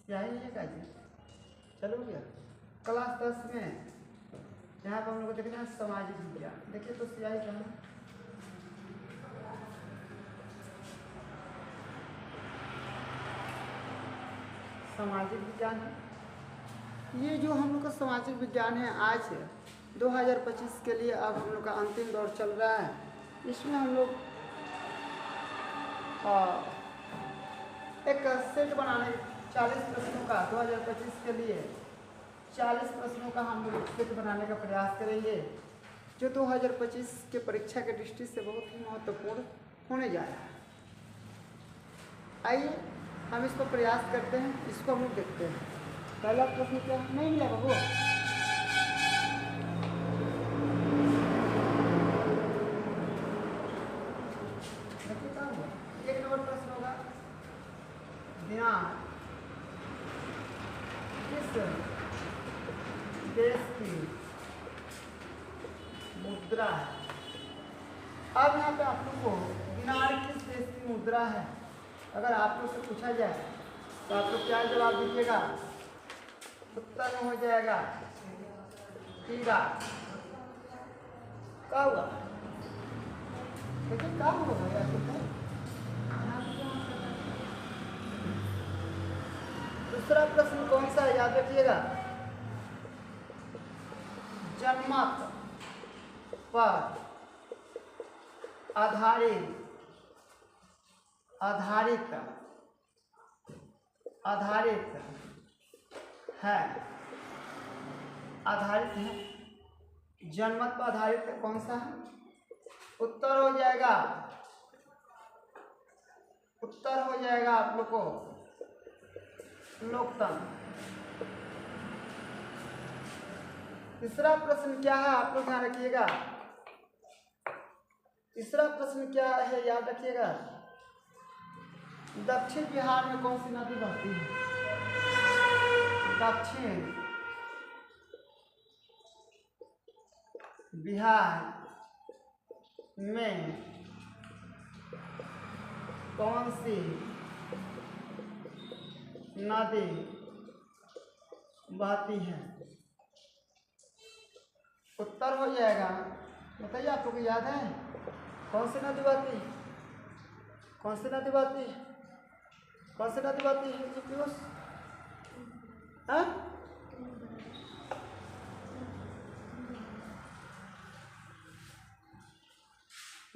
यही है क्या जी? चलो भैया क्लास 10 में यहाँ पर हम लोग को देखना है सामाजिक विज्ञान। देखिए तो स्याही कहाँ है? सामाजिक विज्ञान है। ये जो हम लोग का सामाजिक विज्ञान है आज 2025 के लिए अब हम लोग का अंतिम दौर चल रहा है। इसमें हम लोग एक सेट बनाने 40 प्रश्नों का 2025 के लिए 40 प्रश्नों का हम लोग सेट बनाने का प्रयास करेंगे, जो 2025 के परीक्षा के दृष्टि से बहुत ही महत्वपूर्ण होने जा रहा है। आइए हम इसको प्रयास करते हैं, इसको हम लोग देखते हैं। पहला प्रश्न क्या नहीं मिला बाबू? देखिए क्या हुआ, 1 नंबर प्रश्न होगा, दिनांक किस देश की मुद्रा है। अब यहाँ पे आप लोग को दिनार किस देश की मुद्रा है अगर आप लोग से पूछा जाए तो आप लोग क्या जवाब दीजिएगा? उत्तर में हो जाएगा इराक। क्या हुआ? देखिए क्या हुआ भैया? दूसरा प्रश्न कौन सा है याद रखिएगा, जनमत पर आधारित है जनमत पर आधारित कौन सा है? उत्तर हो जाएगा आप लोग को लोकतंत्र। तीसरा प्रश्न क्या है आप लोग ध्यान रखिएगा, तीसरा प्रश्न क्या है याद रखिएगा, दक्षिण बिहार में कौन सी नदी बहती है? दक्षिण बिहार में कौन सी नदी बहती है? उत्तर हो जाएगा, बताइए आप लोग को याद है कौन सी नदी बहती है? कौन सी नदी बहती है? कौन सी नदी बहती है जी पीयूष? हाँ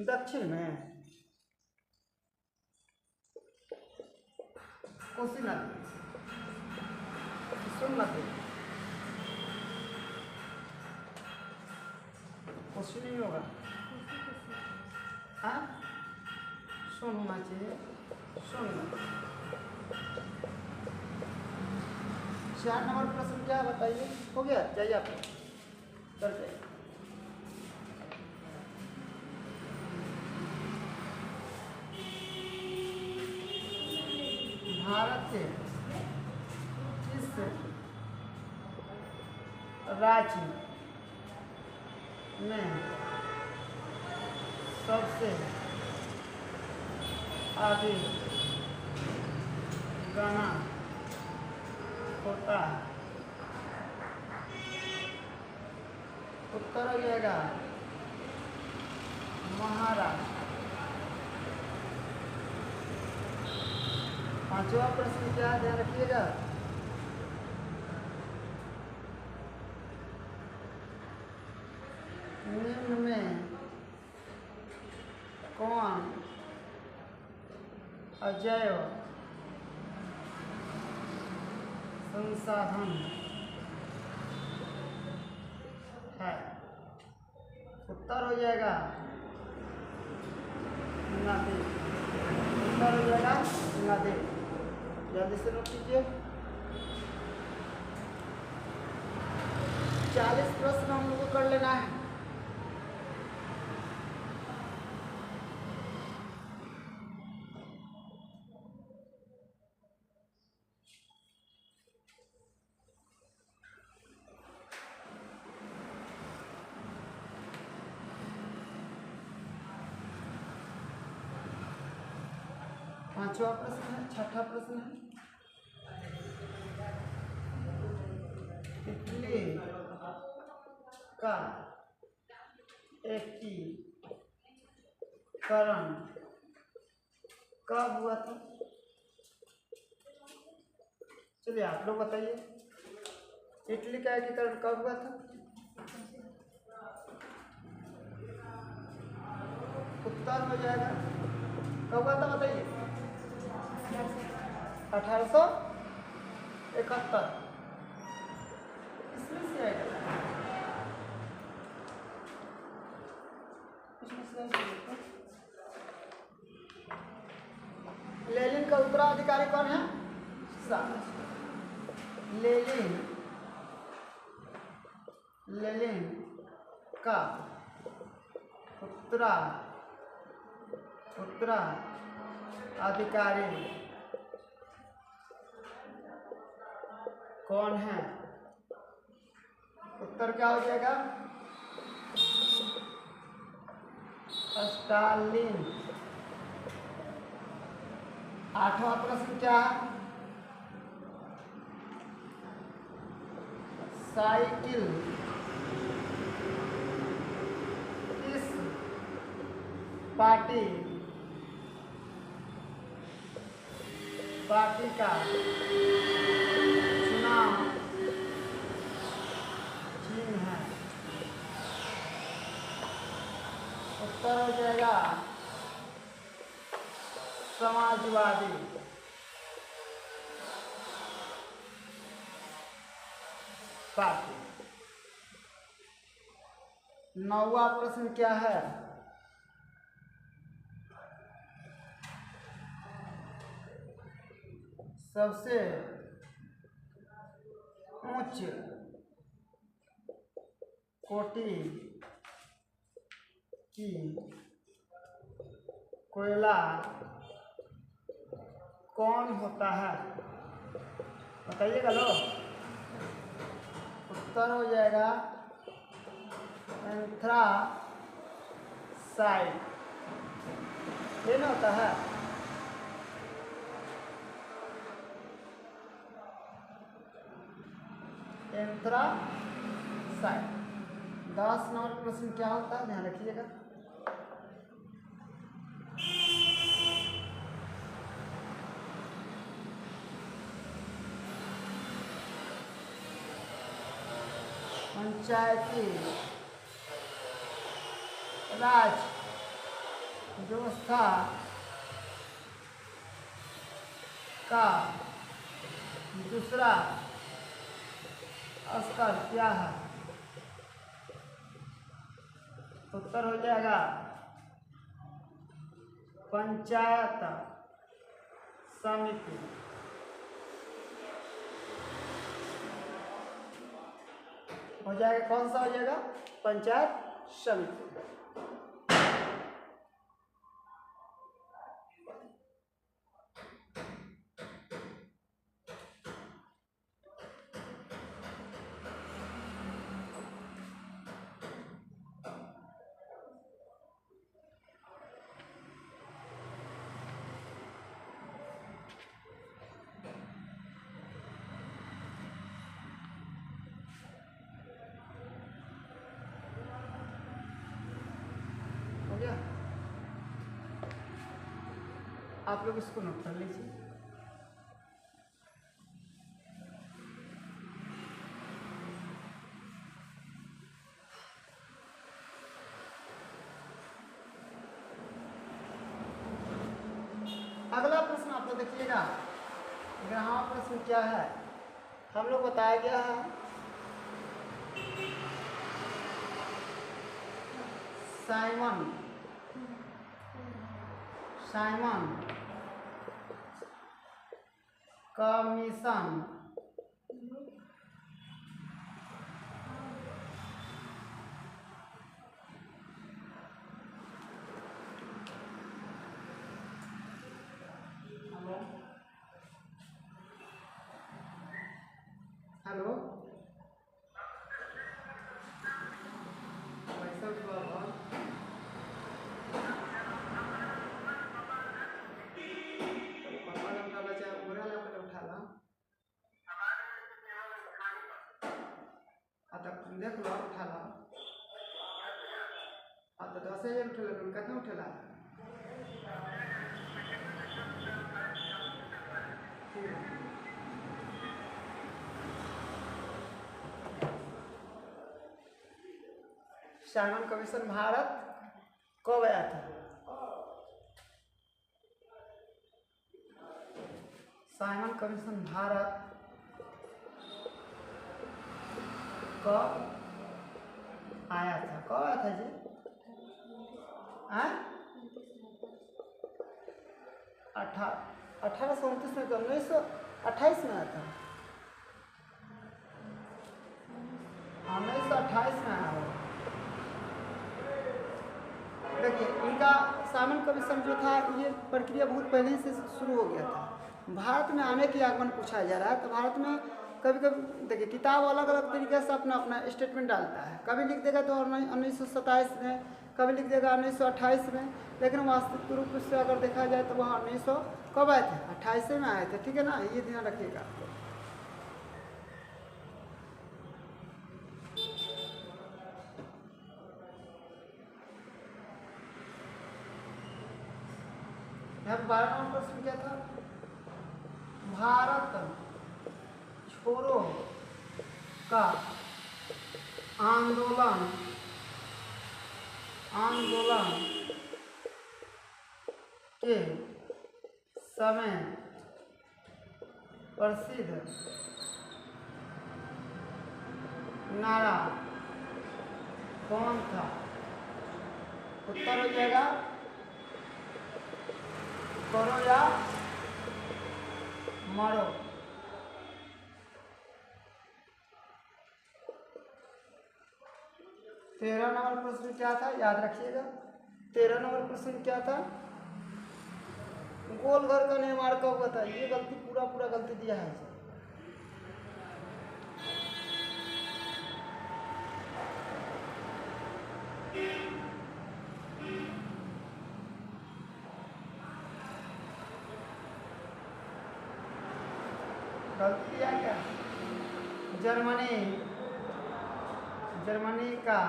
दक्षिण में कोसी नदी, सोन नदी, कोसी नहीं होगा, हाँ सोन होना चाहिए, सोन नदी। 4 नंबर प्रश्न क्या बताइए? हो गया, जाइए आप चल जाइए। भारत के किस राज्य में सबसे अधिक गणना होता है? उत्तर हो जाएगा महाराष्ट्र। 5वां प्रश्न क्या ध्यान रखिएगा, निम्न में कौन अजैव संसाधन है? उत्तर हो जाएगा नदी। उत्तर हो जाएगा नदी। जल्दी से नोट कीजिए। 40 प्रश्न हम लोग को कर लेना है। पांचवा प्रश्न है, छठा प्रश्न है। का एकीकरण कब हुआ था? चलिए आप लोग बताइए, इटली का एकीकरण कब हुआ था? उत्तर हो जाएगा कब हुआ था बताइए? 1871 इसमें से आएगा। लेनिन का उत्तराधिकारी कौन है? लेनिन का उत्तराधिकारी कौन है? उत्तर क्या हो जाएगा? स्टालिन। 8वां प्रश्न क्या है? साइकिल किस पार्टी का चुनाव चिन्ह है? उत्तर हो जाएगा समाजवादी पार्टी। 9वां प्रश्न क्या है? सबसे उच्च कोटि की कोयला कौन होता है? बताइएगा लोग। उत्तर हो जाएगा एंथ्रासाइट। ये ना होता है। एंथ्रासाइट। 10 नंबर प्रश्न क्या होता है ध्यान रखिएगा। पंचायती राज व्यवस्था का दूसरा स्तर क्या है? उत्तर हो जाएगा पंचायत समिति। हो जाएगा कौन सा हो जाएगा? पंचायत समिति। आप लोग इसको नोट कर लीजिए। अगला प्रश्न आप लोग देखिएगा। 11वां प्रश्न क्या है? हम लोग बताया गया है साइमन कमीशन हेलो देख लो उठा लो। 10,000 उठेला कितना उठेला साइमन कमीशन भारत कब आया था? साइमन कमीशन भारत कब आया था? कब आया था जी? 1829 में, 1928 में आया था। 1928 में आया हुआ। देखिए इनका साइमन कमीशन जो था ये प्रक्रिया बहुत पहले से शुरू हो गया था। भारत में आने की आगमन पूछा जा रहा है तो भारत में कभी कभी देखिए किताब अलग अलग तरीके से अपना अपना स्टेटमेंट डालता है। कभी लिख देगा तो 1927 में, कभी लिख देगा 1928 में, लेकिन वास्तविक रूप से अगर देखा जाए तो वहाँ 1900 कब आए थे? 28 में आए थे। ठीक है ना, ये ध्यान रखिएगा। यहाँ पर 12 नंबर प्रश्न क्या था? भारत छोड़ो का आंदोलन के समय प्रसिद्ध नारा कौन था? उत्तर हो जाएगा करो या मरो। तेरह नंबर प्रश्न क्या था? याद रखिएगा 13 नंबर प्रश्न क्या था? गोल घर का निर्माण कब हुआ था? ये गलती पूरा गलती दिया है। गलती दिया क्या? जर्मनी का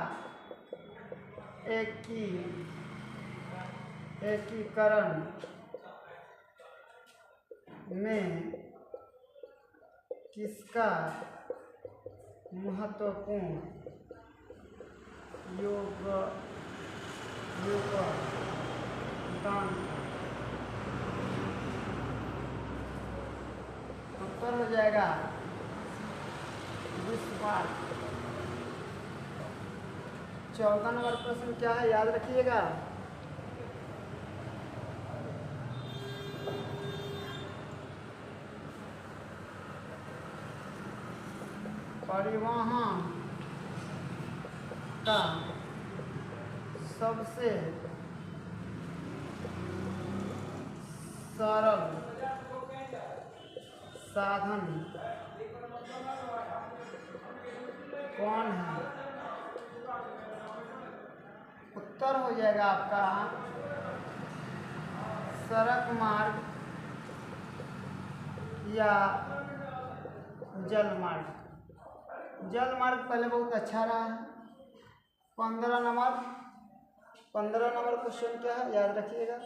एकीकरण में किसका महत्वपूर्ण योगदान था? उत्तर हो जाएगा बिस्मार्क। 14 नंबर प्रश्न क्या है? याद रखिएगा परिवहन का सबसे सरल साधन कौन है? उत्तर हो जाएगा आपका सड़क मार्ग या जल मार्ग। जल मार्ग पहले बहुत अच्छा रहा है। 15 नंबर क्वेश्चन क्या है? याद रखिएगा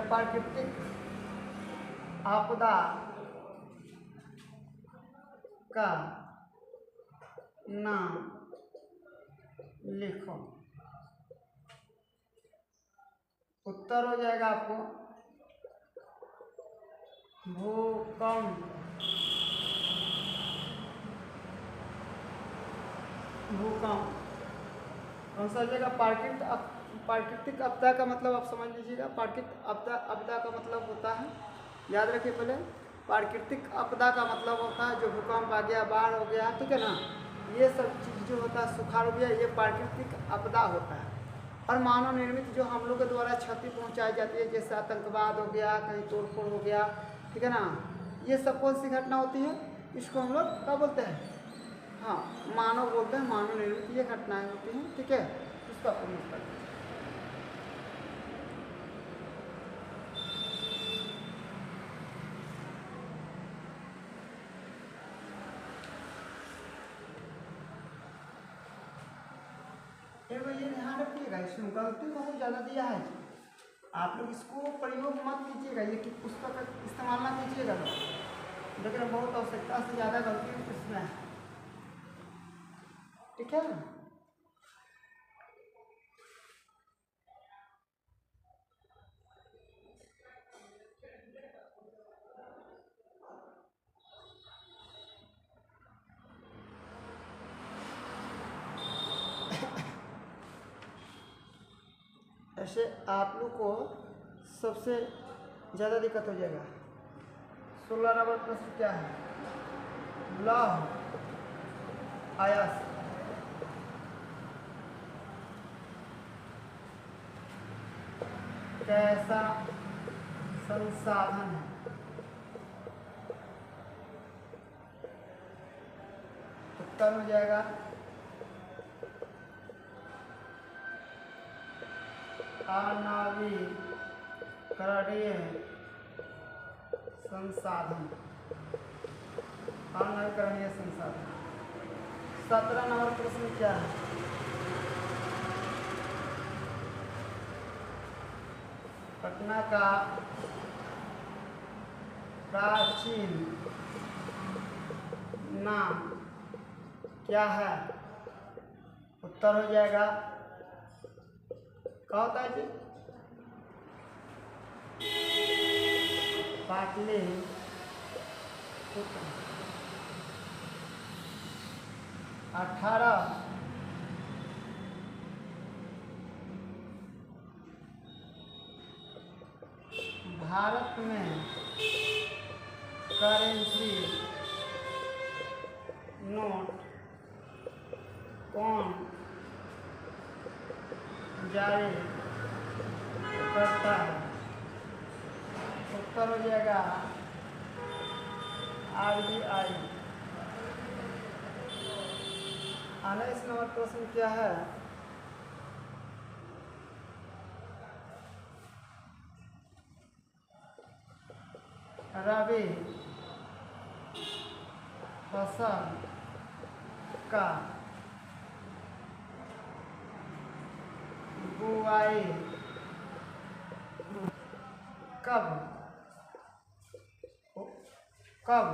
प्राकृतिक आपदा का नाम लिखो। उत्तर हो जाएगा आपको भूकंप। कौन सा जगह? प्राकृतिक आपदा का मतलब आप समझ लीजिएगा। प्राकृतिक आपदा का मतलब होता है, याद रखिए पहले, प्राकृतिक आपदा का मतलब होता है जो भूकंप आ गया, बाढ़ हो गया, ठीक है ना, ये सब चीज़ जो होता है, सुखाड़ हो गया, ये प्राकृतिक आपदा होता है। और मानव निर्मित जो हम लोग के द्वारा क्षति पहुंचाई जाती है, जैसे आतंकवाद हो गया, कहीं तोड़फोड़ हो गया, ठीक है ना, ये सब कौन सी घटना होती है? इसको हम लोग क्या बोलते हैं? हाँ, मानव बोलते हैं, मानव निर्मित ये घटनाएं होती हैं, ठीक है, इसको आपको यूज करना है। ये ध्यान रखिएगा, इसमें गलती बहुत ज़्यादा दिया है, आप लोग इसको प्रयोग मत कीजिएगा, ये कि पुस्तक का इस्तेमाल ना कीजिएगा, लेकिन बहुत आवश्यकता से ज़्यादा गलती इसमें है, ठीक है। ऐसे आप लोग को सबसे ज़्यादा दिक्कत हो जाएगा। 16 नंबर प्रश्न क्या है? लौह अयस्क कैसा संसाधन है? उत्तर हो जाएगा अनवीकरणीय संसाधन, अनवीकरणीय संसाधन। 17 नंबर प्रश्न क्या है? पटना का प्राचीन नाम क्या है? उत्तर हो जाएगा, क्या होता है जी? पाटलिपुत्र। 18 भारत में करेंसी नोट कौन जारी करता है? उत्तर हो जाएगा RBI। 19 नंबर प्रश्न क्या है? रबी फसल का बुआई कब कब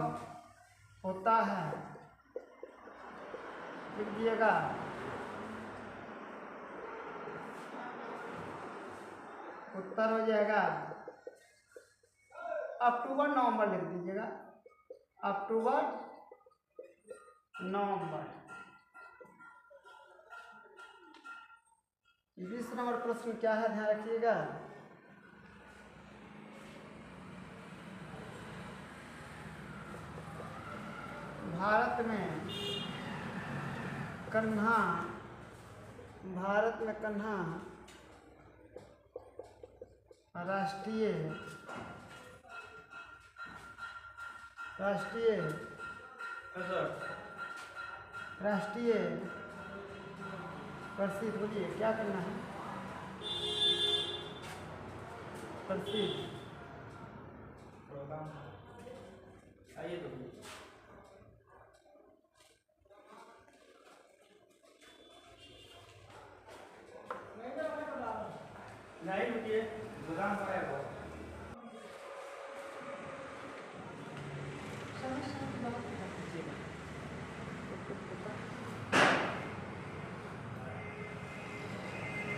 होता है? लिख दिएगा। उत्तर हो जाएगा अक्टूबर नवंबर, लिख दीजिएगा अक्टूबर नवंबर। 20 नंबर प्रश्न क्या है? ध्यान रखिएगा। भारत में कन्हा राष्ट्रीय प्रसिद्ध, बोलिए क्या करना है? प्रसिद्ध आइए तो नहीं रुकिए, गोदाम पर है वो।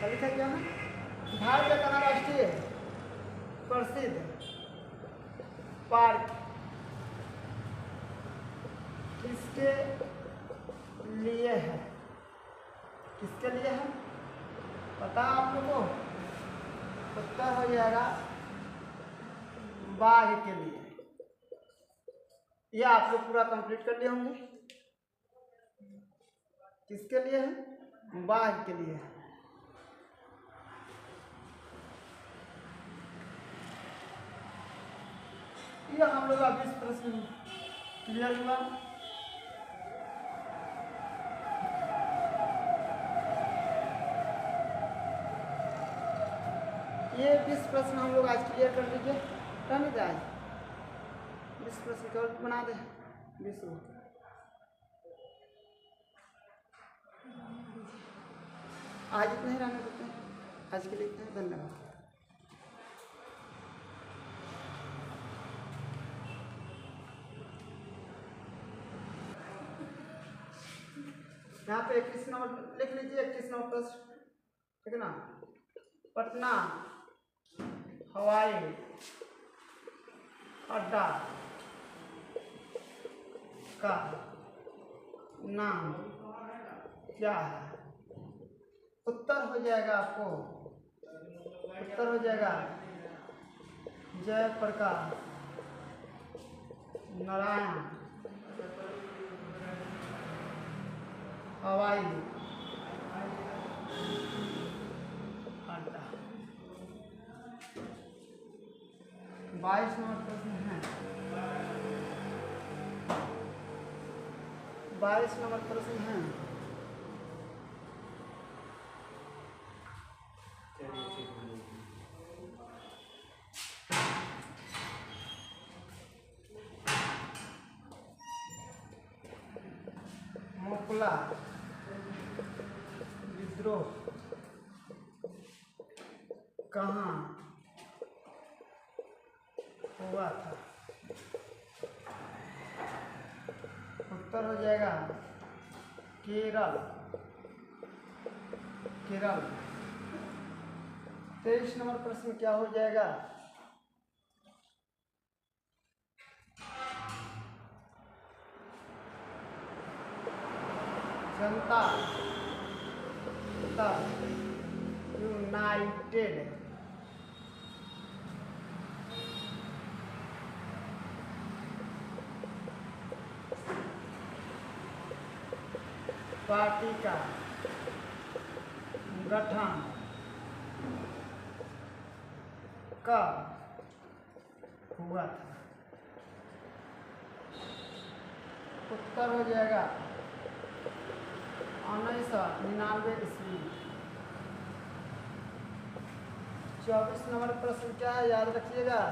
लिखा क्या है? भारत का राष्ट्रीय प्रसिद्ध पार्क किसके लिए है? किसके लिए है पता आप लोगों को? उत्तर हो जाएगा बाघ के लिए। यह आप लोग पूरा कंप्लीट कर लिए होंगे। किसके लिए है? बाघ के लिए। यह हम लोग का 20 प्रश्न क्लियर हुआ। 20 प्रश्न हम लोग आज क्लियर कर लीजिए। रहने दे आज 20 प्रश्न केवल बना दे 20 को। आज इतना ही रहने देते हैं, आज के लिए इतना ही। धन्यवाद। यहाँ पे 21 नंबर लिख लीजिए। 21 नंबर प्रश्न, ठीक है ना। पटना हवाई अड्डा का नाम क्या है? उत्तर हो जाएगा आपको, उत्तर हो जाएगा जयप्रकाश नारायण हवाई अड्डा। 22 नंबर प्रश्न है। 22 नंबर प्रश्न है। मोकला विद्रोह कहाँ हुआ था? उत्तर हो जाएगा केरल, केरल। 23 नंबर प्रश्न क्या हो जाएगा? जनता दल यूनाइटेड पार्टी का गठन कब हुआ था? उत्तर हो जाएगा 1999 ईस्वी। 24 नंबर प्रश्न क्या है, याद रखिएगा।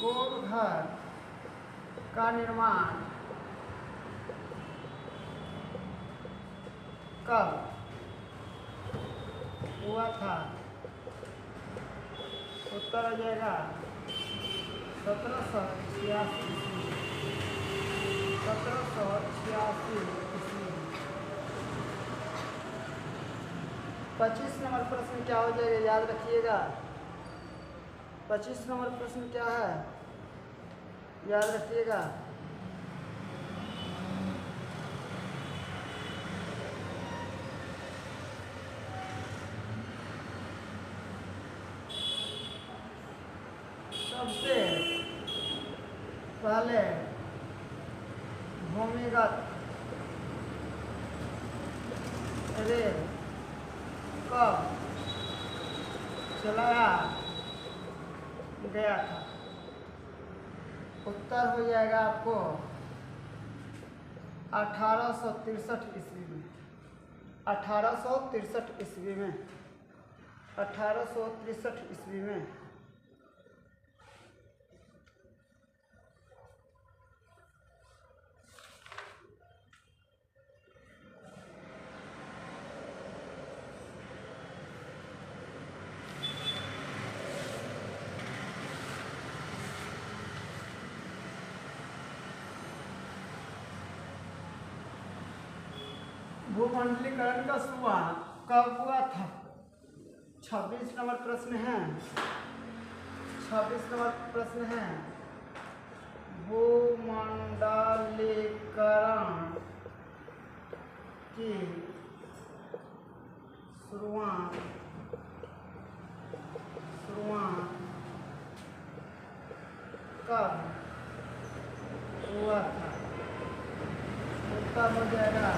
गोलघर का निर्माण कब हुआ था? उत्तर हो जाएगा 1786 ईस्वी। 1786 ईस्वी। 25 नंबर प्रश्न क्या हो जाएगा, याद रखिएगा। 25 नंबर प्रश्न क्या है, याद रखिएगा। सबसे पहले भूमिगत रेल कब चलाया गया था? उत्तर हो जाएगा आपको 1863 ईस्वी में। 1863 ईस्वी में। 1863 ईस्वी में। भूमंडलीकरण का शुरुआत कब हुआ था? 26 नंबर प्रश्न है। 26 नंबर प्रश्न है। भूमंडलीकरण की शुरुआत कब हुआ था? उत्तर हो जाएगा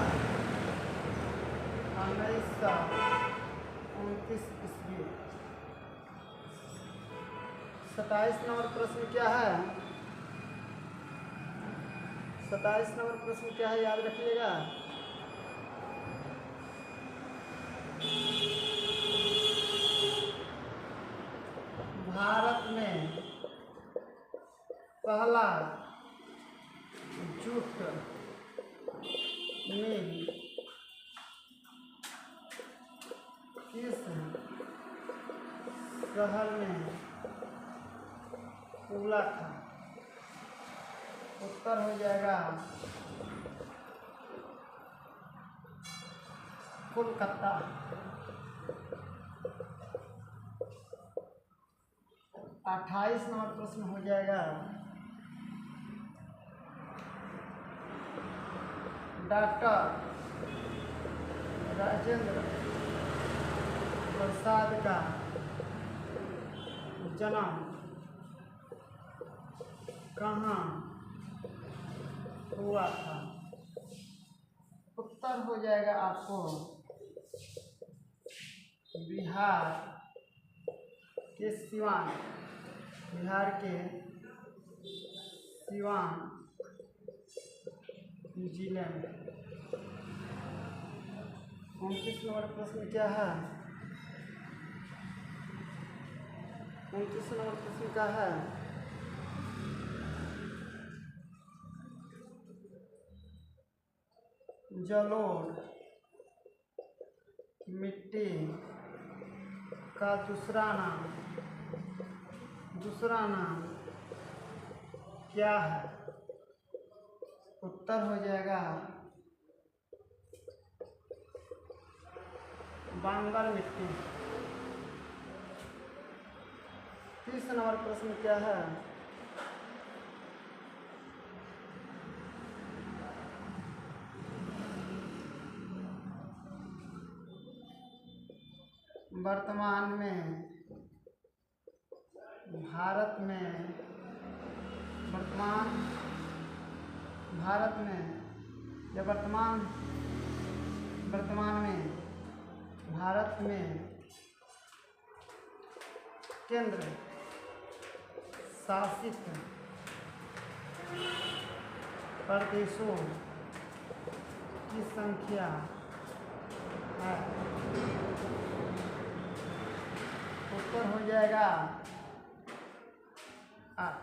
1929 ईस्वी। 27 नंबर प्रश्न क्या है? 27 नंबर प्रश्न क्या है, याद रखिएगा। भारत में पहला जूट मिल किस शहर में खुला था? उत्तर हो जाएगा कोलकाता। 28 नंबर प्रश्न हो जाएगा, डॉक्टर राजेंद्र प्रसाद का जन्म कहाँ हुआ था? उत्तर हो जाएगा आपको बिहार के सिवान। बिहार के सिवान जिले में। 29 नंबर प्रश्न क्या है? 29 नंबर प्रश्न क्या है? जलोढ़ मिट्टी का दूसरा नाम क्या है? उत्तर हो जाएगा बांगर मिट्टी। 30 नंबर प्रश्न क्या है? वर्तमान में भारत में भारत में केंद्र शासित प्रदेशों की संख्या है। उत्तर हो जाएगा 8।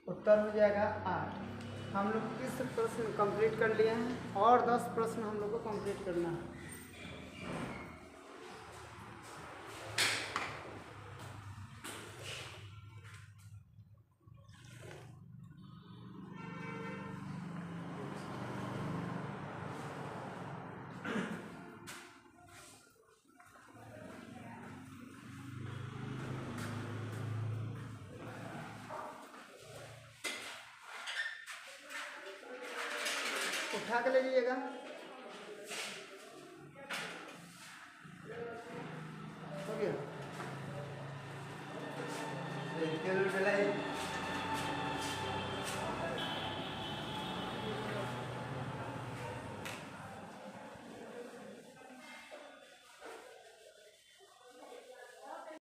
उत्तर हो जाएगा 8। हम लोग 30 प्रश्न कंप्लीट कर लिए हैं और 10 प्रश्न हम लोग को कंप्लीट करना है। उठा के ले लीजिएगा।